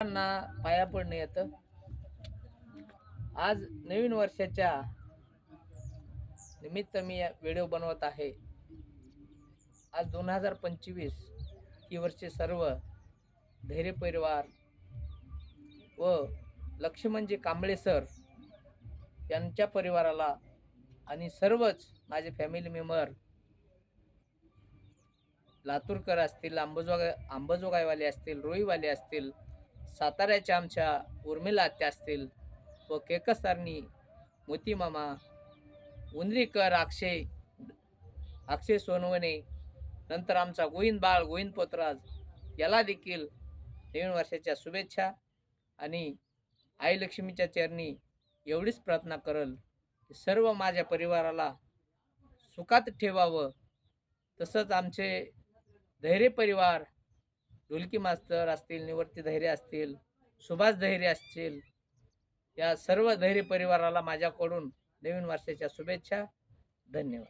ना पाया पडणं येतं. आज नवीन वर्षाच्या निमित्त मी व्हिडिओ बनवत आहे. आज 2025 ही वर्षे सर्व धैर्य परिवार व लक्ष्मणजी कांबळे सर यांच्या परिवाराला आणि सर्वच माझे फॅमिली मेंबर लातूरकर असतील, अंबाजोगाईवाले असतील, रोईवाले असतील, साताऱ्याच्या आमच्या उर्मिला आत्या असतील व केकसरणी मोती मामा, उंद्रीकर, अक्षय सोनवणे, नंतर आमचा गोविंद बाळ, गोविंद पोतराज याला देखील नवीन वर्षाच्या शुभेच्छा. आणि आई लक्ष्मीच्या चरणी एवढीच प्रार्थना करल की सर्व माझ्या परिवाराला सुखात ठेवावं. तसंच आमचे धैर्य परिवार, ढोलकी मास्तर असतील, निवर्ती धैर्य असतील, सुभाष धैर्य असतील, या सर्व धैर्य परिवाराला माझ्याकडून नवीन वर्षाच्या शुभेच्छा. धन्यवाद.